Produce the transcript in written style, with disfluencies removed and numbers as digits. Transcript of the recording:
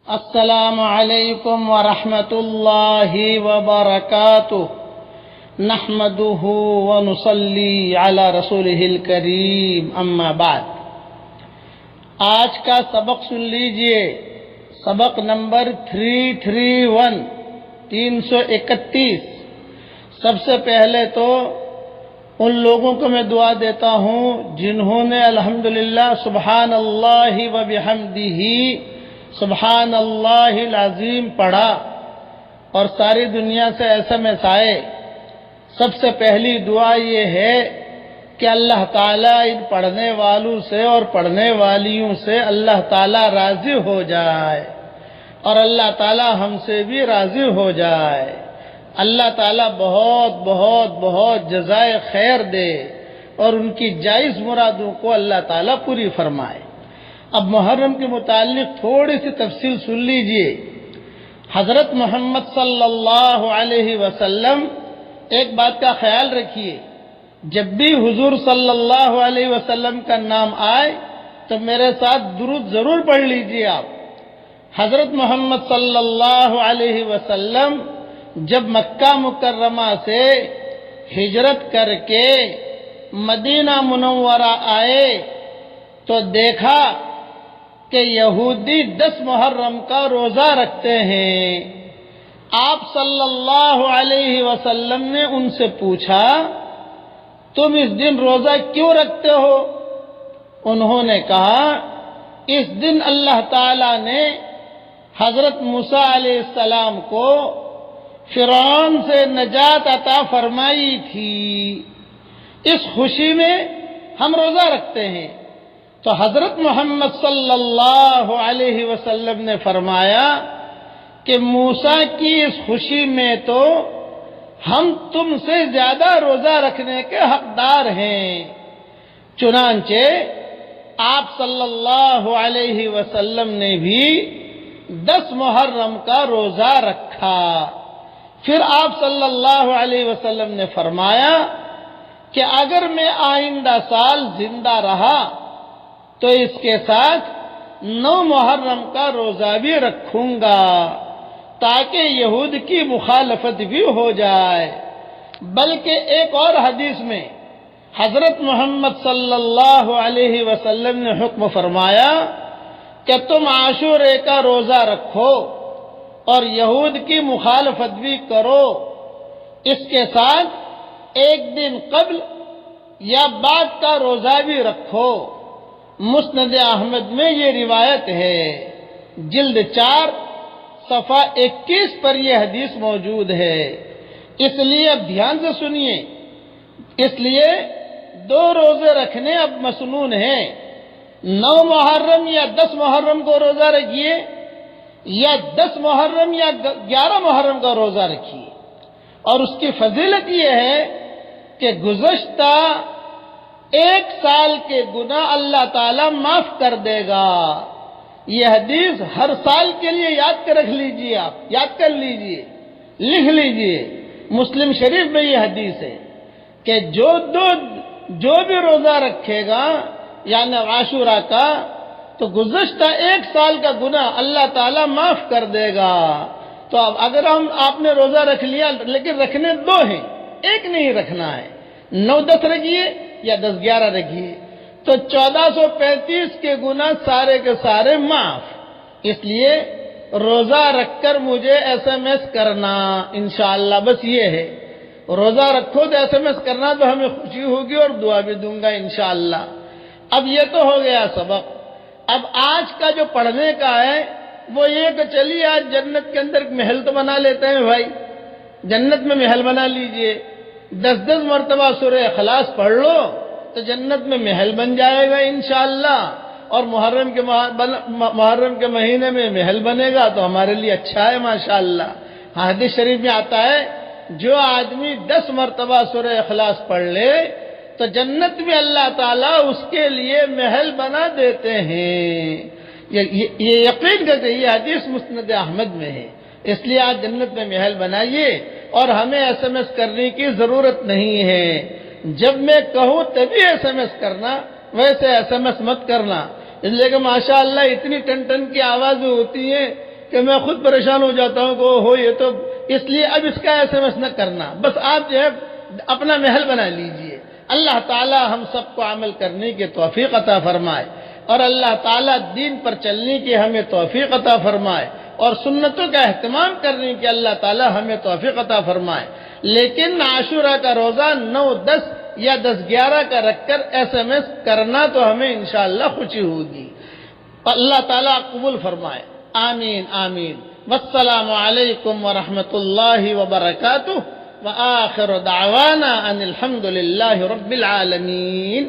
السلام علیکم ورحمۃ اللہ وبرکاتہ نحمده ونصلی علی رسولہ الکریم اما بعد۔ آج کا سبق سن لیجئے، سبق نمبر 331 331۔ سب سے پہلے تو ان لوگوں کو میں دعا دیتا ہوں جنہوں نے الحمدللہ سبحان اللہ وبحمدہ سبحان اللہ العظیم پڑھا اور ساری دنیا سے SMS آئے۔ سب سے پہلی دعا یہ ہے کہ اللہ تعالیٰ ان پڑھنے والوں سے اور پڑھنے والیوں سے اللہ تعالیٰ راضی ہو جائے اور اللہ تعالیٰ ہم سے بھی راضی ہو جائے۔ اللہ تعالیٰ بہت بہت بہت جزائے خیر دے اور ان کی جائز مرادوں کو اللہ تعالیٰ پوری فرمائے۔ اب محرم کے متعلق تھوڑی سی تفصیل سن لیجئے۔ حضرت محمد صلی اللہ علیہ وسلم، ایک بات کا خیال رکھیے، جب بھی حضور صلی اللہ علیہ وسلم کا نام آئے تو میرے ساتھ درود ضرور پڑھ لیجئے آپ۔ حضرت محمد صلی اللہ علیہ وسلم جب مکہ مکرمہ سے ہجرت کر کے مدینہ منورہ آئے تو دیکھا کہ یہودی 10 محرم کا روزہ رکھتے ہیں۔ آپ صلی اللہ علیہ وسلم نے ان سے پوچھا، تم اس دن روزہ کیوں رکھتے ہو؟ انہوں نے کہا، اس دن اللہ تعالی نے حضرت موسیٰ علیہ السلام کو فرعون سے نجات عطا فرمائی تھی، اس خوشی میں ہم روزہ رکھتے ہیں۔ تو حضرت محمد صلی اللہ علیہ وسلم نے فرمایا کہ موسیٰ کی اس خوشی میں تو ہم تم سے زیادہ روزہ رکھنے کے حقدار ہیں۔ چنانچہ آپ صلی اللہ علیہ وسلم نے بھی 10 محرم کا روزہ رکھا۔ پھر آپ صلی اللہ علیہ وسلم نے فرمایا کہ اگر میں آئندہ سال زندہ رہا تو اس کے ساتھ 9 محرم کا روزہ بھی رکھوں گا تاکہ یہود کی مخالفت بھی ہو جائے۔ بلکہ ایک اور حدیث میں حضرت محمد صلی اللہ علیہ وسلم نے حکم فرمایا کہ تم عاشورے کا روزہ رکھو اور یہود کی مخالفت بھی کرو، اس کے ساتھ ایک دن قبل یا بعد کا روزہ بھی رکھو۔ مسند احمد میں یہ روایت ہے، جلد 4 صفحہ 21 پر یہ حدیث موجود ہے۔ اس لیے اب دھیان سے سنیے، اس لیے 2 روزے رکھنے اب مسنون ہیں۔ 9 محرم یا 10 محرم کو روزہ رکھیے یا 10 محرم یا 11 محرم کا روزہ رکھیے۔ اور اس کی فضیلت یہ ہے کہ گزشتہ 1 سال کے گناہ اللہ تعالیٰ معاف کر دے گا۔ یہ حدیث ہر سال کے لیے یاد کر رکھ لیجئے، آپ یاد کر لیجئے، لکھ لیجئے۔ مسلم شریف میں یہ حدیث ہے کہ جو بھی روزہ رکھے گا یعنی عاشورہ کا تو گزشتہ 1 سال کا گناہ اللہ تعالیٰ معاف کر دے گا۔ تو اب اگر آپ نے روزہ رکھ لیا لیکن رکھنے 2 ہیں، ایک نہیں رکھنا ہے، 9-10 رکھیے یا 10-11 رکھیے، تو 1435 کے گناہ سارے کے سارے معاف۔ اس لیے روزہ رکھ کر مجھے SMS کرنا انشاءاللہ، بس یہ ہے، روزہ رکھو تو SMS کرنا تو ہمیں خوشی ہوگی اور دعا بھی دوں گا انشاءاللہ۔ اب یہ تو ہو گیا سبق۔ اب آج کا جو پڑھنے کا ہے وہ یہ کہ چلیے آج جنت کے اندر ایک محل تو بنا لیتے ہیں بھائی، جنت میں محل بنا لیجئے، 10 مرتبہ سورہ اخلاص پڑھ لو تو جنت میں محل بن جائے گا انشاءاللہ، اور محرم کے مہینے میں محل بنے گا تو ہمارے لیے اچھا ہے ماشاءاللہ۔ حدیث شریف میں آتا ہے جو آدمی 10 مرتبہ سورہ اخلاص پڑھ لے تو جنت میں اللہ تعالیٰ اس کے لیے محل بنا دیتے ہیں۔ یہ یقین کرتے، یہ حدیث مسند احمد میں ہے۔ اس لیے آج جنت میں محل بنائیے اور ہمیں SMS کرنے کی ضرورت نہیں ہے۔ جب میں کہوں تبھی SMS کرنا، ویسے SMS مت کرنا، اس لیے کہ ماشاءاللہ اتنی ٹن ٹن کی آوازیں ہوتی ہیں کہ میں خود پریشان ہو جاتا ہوں کہ ہو یہ تو، اس لیے اب اس کا SMS نہ کرنا، بس آپ جو ہے اپنا محل بنا لیجئے۔ اللہ تعالی ہم سب کو عمل کرنے کی توفیق عطا فرمائے، اور اللہ تعالی دین پر چلنے کی ہمیں توفیق عطا فرمائے، اور سنتوں کا اہتمام کرنے کی اللہ تعالی ہمیں توفیق عطا فرمائے۔ لیکن عاشورہ کا روزہ 9، 10 یا 10، 11 کا رکھ کر SMS کرنا تو ہمیں انشاءاللہ خوشی ہوگی۔ اللہ تعالیٰ قبول فرمائے، آمین آمین۔ والسلام علیکم ورحمۃ اللہ وبرکاتہ، وآخر دعوانا ان الحمد للہ رب العالمین۔